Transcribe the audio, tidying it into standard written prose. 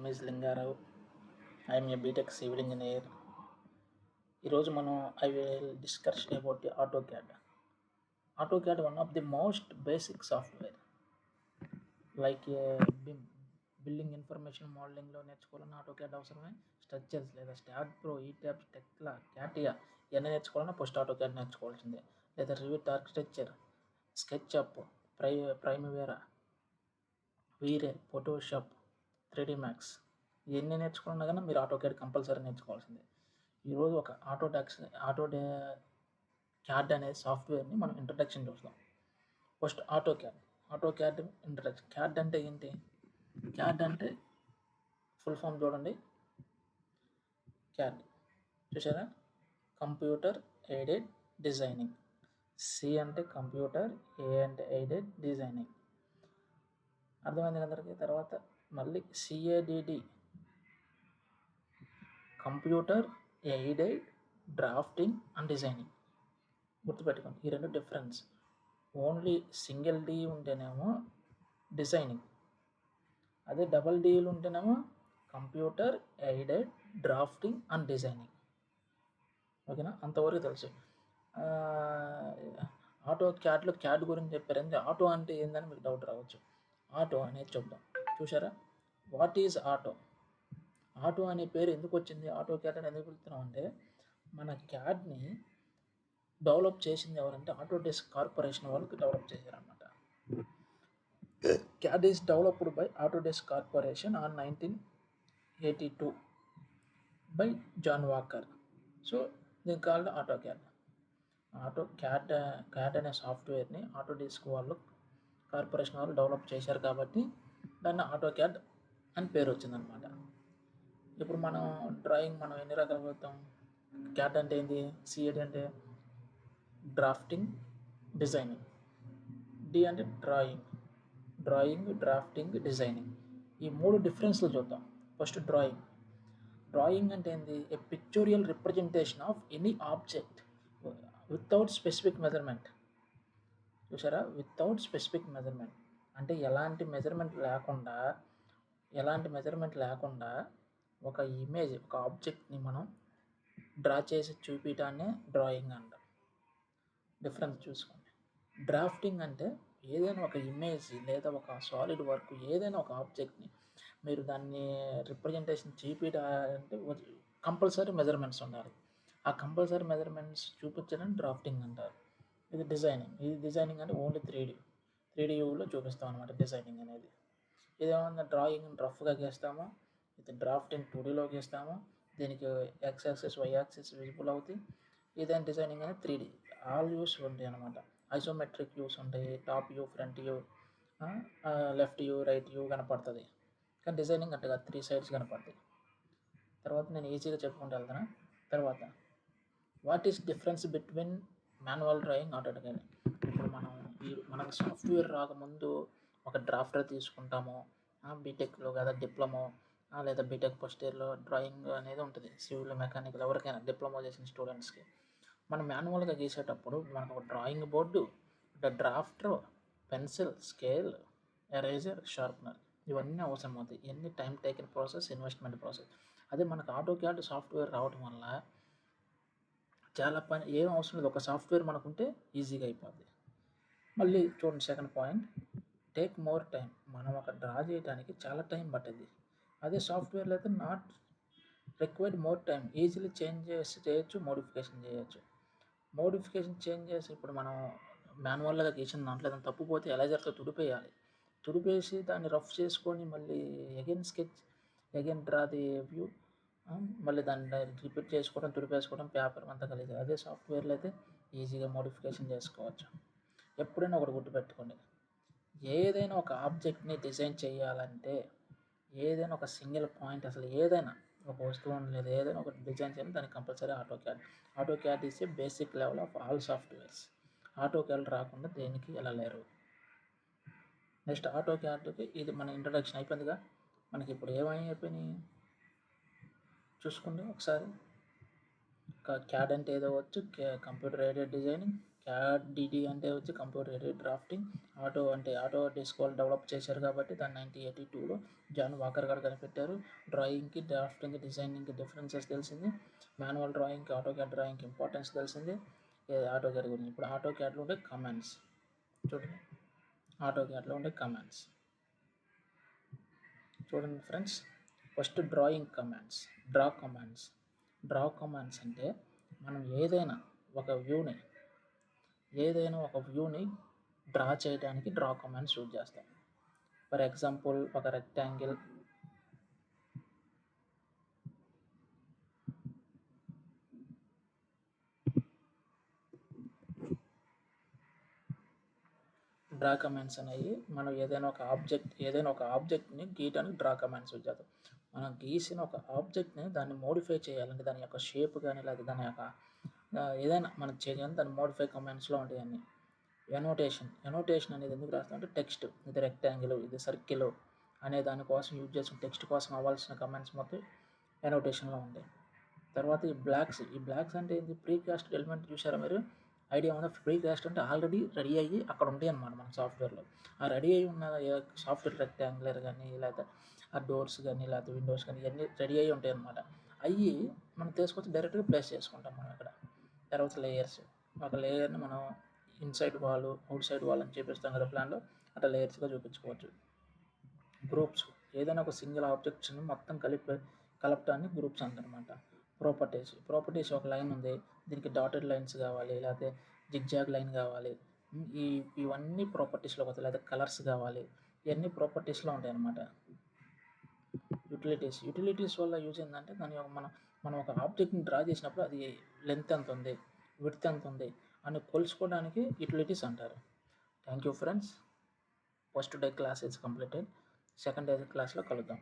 Name is Lingarao. I'm a BTech civil engineer. ఈరోజు మనం I will discuss about the AutoCAD. AutoCAD one of the most basic software. Like building information మోడలింగ్లో నేర్చుకోవాలన్నా AutoCAD అవసరమే. Structures లేదా Staad Pro, Etabs, Tekla, Catia ఇవన్నీ నేర్చుకోవాలన్నా first AutoCAD నేర్చుకోవాల్సిందే. లేదా Revit architecture, SketchUp, Primavera, VRay, Photoshop, 3D Max ఇవన్నీ నేర్చుకున్నా కానీ మీరు AutoCAD కంపల్సరీ నేర్చుకోవాల్సిందే. ఈరోజు ఒక క్యాడ్ అనే సాఫ్ట్వేర్ని మనం ఇంట్రడక్షన్ చూస్తాం. First AutoCAD introduction. క్యాడ్ అంటే ఏంటి? క్యాడ్ అంటే ఫుల్ ఫామ్ చూడండి. క్యాడ్ చూసారా? Computer aided designing. సి అంటే కంప్యూటర్, ఏ అంటే ఎయిడెడ్ డిజైనింగ్. అర్థమైంది అందరికీ? తర్వాత మళ్ళీ CADD, computer aided drafting and designing. గుర్తుపెట్టుకోండి, ఈ రెండు డిఫరెన్స్. ఓన్లీ సింగిల్ డి ఉంటేనేమో డిజైనింగ్, అదే డబల్ డీలు ఉంటేనేమో computer aided drafting and designing. ఓకేనా? అంతవరకు తెలుసు. AutoCADలో క్యాడ్ గురించి చెప్పారంటే ఆటో అంటే ఏందని మీకు డౌట్ రావచ్చు. ఆటో అనేది చెప్దాం. చూసారా? What is auto? ఆటో అనే పేరు ఎందుకు వచ్చింది? AutoCAD అని ఎందుకు పిలుస్తున్నాం అంటే, మన క్యాడ్ని డెవలప్ చేసింది ఎవరంటే ఆటోడెస్క్ కార్పొరేషన్ వాళ్ళకి డెవలప్ చేశారనమాట. CAD is developed by Autodesk corporation on 1982 by John Walker. So దీని కాల్డ్ AutoCAD. క్యాడ్ అనే సాఫ్ట్వేర్ని ఆటోడెస్క్ వాళ్ళు కార్పొరేషన్ వాళ్ళు డెవలప్ చేశారు కాబట్టి దాన్ని AutoCAD అని పేరు వచ్చిందనమాట. ఇప్పుడు మనం ఎన్ని రకాలు పోతాం? క్యాడ్ అంటే ఏంటి? CAD అంటే డ్రాఫ్టింగ్, డిజైనింగ్. డి అంటే డ్రాయింగ్, డ్రాఫ్టింగ్, డిజైనింగ్. ఈ మూడు డిఫరెన్స్లు చూద్దాం. ఫస్ట్ డ్రాయింగ్ అంటే ఏంది? A pictorial representation of any object without specific measurement. చూసారా? వితౌట్ స్పెసిఫిక్ మెజర్మెంట్ అంటే ఎలాంటి మెజర్మెంట్ లేకుండా ఒక ఇమేజ్, ఒక ఆబ్జెక్ట్ని మనం డ్రా చేసి చూపించడాన్ని డ్రాయింగ్ అంటాం. డిఫరెన్స్ చూసుకోండి. డ్రాఫ్టింగ్ అంటే ఏదైనా ఒక ఇమేజ్ లేదా ఒక సాలిడ్ వర్క్, ఏదైనా ఒక ఆబ్జెక్ట్ని మీరు దాన్ని రిప్రజెంటేషన్ చూపించాలంటే కంపల్సరీ మెజర్మెంట్స్ ఉండాలి. ఆ కంపల్సరీ మెజర్మెంట్స్ చూపించడం డ్రాఫ్టింగ్ అంటారు. ఇది డిజైనింగ్ అంటే ఓన్లీ 3D వ్యూలో చూపిస్తాం అనమాట డిజైనింగ్ అనేది. ఇదేమన్నా డ్రాయింగ్ రఫ్గా గీస్తాము, ఇది డ్రాఫ్టింగ్ 2Dలో గీస్తాము. దీనికి X axis, Y axis visible అవుతాయి. ఇదేం డిజైనింగ్ అనేది 3D. ఆల్ వ్యూస్ ఉంటాయి అనమాట. ఐసోమెట్రిక్ వ్యూస్ ఉంటాయి. Top view, front view, left view, right view కనపడుతుంది. కానీ డిజైనింగ్ అట్టుగా 3 సైడ్స్ కనపడతాయి. తర్వాత నేను ఈజీగా చెప్పుకుంటూ వెళ్తాను. తర్వాత what is difference between manual drawing, AutoCAD? ఇప్పుడు మనకు సాఫ్ట్వేర్ రాకముందు ఒక డ్రాఫ్టర్ తీసుకుంటాము. బీటెక్లో కదా డిప్లొమో లేదా బీటెక్ ఫస్ట్ ఇయర్లో డ్రాయింగ్ అనేది ఉంటుంది. సివిల్, మెకానికల్ ఎవరికైనా డిప్లొమా చేసిన స్టూడెంట్స్కి. మనం మాన్యువల్గా గీసేటప్పుడు మనకు ఒక drawing board, drafter, pencil, scale, eraser, sharpener ఇవన్నీ అవసరం అవుతాయి. ఇవన్నీ time taking process, investment process. అదే మనకు AutoCAD సాఫ్ట్వేర్ రావడం వల్ల చాలా పని ఏం అవసరం లేదు. ఒక సాఫ్ట్వేర్ మనకుంటే ఈజీగా అయిపోద్ది. మళ్ళీ చూడండి, second point, take more time. మనం ఒక డ్రా చేయడానికి చాలా టైం పట్టింది. అదే సాఫ్ట్వేర్లో అయితే not required more time. Easily change చేయొచ్చు, మోడిఫికేషన్ చేయొచ్చు. చేంజ్ చేసి ఇప్పుడు మనం మాన్యువల్గా గీసిన దాంట్లో ఏదైనా తప్పుపోతే ఎలైజర్తో తుడిపేసి దాన్ని రఫ్ చేసుకొని మళ్ళీ అగైన్ డ్రా ది వ్యూ, మళ్ళీ దాన్ని రిపీట్ చేసుకోవడం, తుడిపేసుకోవడం, పేపర్ అంతా కలిసి. అదే సాఫ్ట్వేర్లో అయితే ఈజీగా మోడిఫికేషన్ చేసుకోవచ్చు. ఎప్పుడైనా ఒకటి గుర్తుపెట్టుకోండి, ఏదైనా ఒక ఆబ్జెక్ట్ని డిజైన్ చేయాలంటే ఏదైనా ఒక సింగిల్ పాయింట్, అసలు ఏదైనా ఒక వస్తువుని లేదా ఏదైనా ఒక డిజైన్ చేయాలి, దానికి compulsory AutoCAD is a basic level of all softwares. AutoCAD రాకుండా దేనికి వెళ్ళలేరు. నెక్స్ట్ AutoCADకి ఇది మన ఇంట్రడక్షన్ అయిపోయిందిగా. మనకి ఇప్పుడు ఏమైపోయినాయి చూసుకోండి ఒకసారి. క్యాడ్ అంటే ఏదో వచ్చు, computer aided designing, CAD DD అంటే వచ్చి కంప్యూటర్ ఎయిడెడ్ డ్రాఫ్టింగ్. ఆటో అంటే ఆటో డెస్క్ వాళ్ళు డెవలప్ చేశారు కాబట్టి దాన్ని 1982లో జాన్ వాకర్ గారు కనిపెట్టారు. డ్రాయింగ్కి డ్రాఫ్టింగ్ డిజైనింగ్కి డిఫరెన్సెస్ తెలిసింది. మాన్యువల్ డ్రాయింగ్కి ఆటో క్యాడ్ డ్రాయింగ్కి ఇంపార్టెన్స్ తెలిసింది. ఆటో క్యాడ్ గురించి ఇప్పుడు ఆటో క్యాడ్లో ఉండే కమాండ్స్ చూడండి. ఆటో క్యాడ్లో ఉండే కమాండ్స్ చూడండి friends. First drawing commands, draw commands అంటే మనం ఏదైనా ఒక వ్యూని డ్రా చేయడానికి డ్రా కమాండ్స్ యూజ్ చేస్తాం. ఫర్ ఎగ్జాంపుల్ ఒక రెక్టాంగిల్ డ్రా కమాండ్స్ అనేవి మనం ఏదైనా ఒక ఆబ్జెక్ట్ని గీయడానికి డ్రా కమాండ్స్ యూజ్ చేస్తాం. మనం గీసిన ఒక ఆబ్జెక్ట్ని దాన్ని మోడిఫై చేయాలంటే దాని యొక్క షేప్ కానీ లేదా దాని యొక్క ఏదైనా మనం చేయాలని దాని మోడిఫై కమాండ్స్లో ఉంటాయి అన్నీ. ఎనోటేషన్ అనేది ఎందుకు రాస్తాం అంటే టెక్స్ట్, ఇది రెక్టాంగిల్ ఇది సర్కిల్ అనే దానికోసం యూజ్ చేసిన టెక్స్ట్ కోసం అవ్వాల్సిన కమాండ్స్ మొత్తం ఎనోటేషన్లో ఉంటాయి. తర్వాత ఈ బ్లాక్స్ అంటే ఇది ప్రీ కాస్ట్ ఎలిమెంట్ చూసారా మీరు? ఐడియా ఉందా? ప్రీ కాస్ట్ అంటే ఆల్రెడీ రెడీ అయ్యి అక్కడ ఉంటాయి అన్నమాట మన సాఫ్ట్వేర్లో. ఆ రెడీ అయ్యి ఉన్న సాఫ్ట్వేర్ రెక్టాంగులర్ కానీ లేకపోతే ఆ డోర్స్ కానీ లేకపోతే విండోస్ కానీ ఇవన్నీ రెడీ అయ్యి ఉంటాయి అన్నమాట. అవి మనం తీసుకొచ్చి డైరెక్ట్గా ప్లేస్ చేసుకుంటాం మనం ఇక్కడ. తర్వాత లేయర్స్, ఒక లేయర్ని మనం inside wall out side wall అని చూపిస్తాం కదా ప్లాన్లో, అట్లా లేయర్స్గా చూపించుకోవచ్చు. గ్రూప్స్, ఏదైనా ఒక సింగిల్ ఆబ్జెక్ట్స్ని మొత్తం కలపటాన్ని గ్రూప్స్ అంటారనమాట. ప్రాపర్టీస్ ఒక లైన్ ఉంది, దీనికి డాటెడ్ లైన్స్ కావాలి లేకపోతే జిగ్జాగ్ లైన్ కావాలి, ఇవన్నీ ప్రాపర్టీస్లో పోతాయి. లేదా కలర్స్ కావాలి, ఇవన్నీ ప్రాపర్టీస్లో ఉంటాయి అన్నమాట. యూటిలిటీస్ వల్ల యూజ్ ఏంటంటే మనం ఒక ఆబ్జెక్ట్ని డ్రా చేసినప్పుడు అది లెంత్ ఎంత ఉంది, విడ్త్ ఎంత ఉంది అని కొలుసుకోవడానికి యూటిలిటీస్ అంటారు. Thank you friends. First day class is completed. Second day క్లాస్లో కలుద్దాం.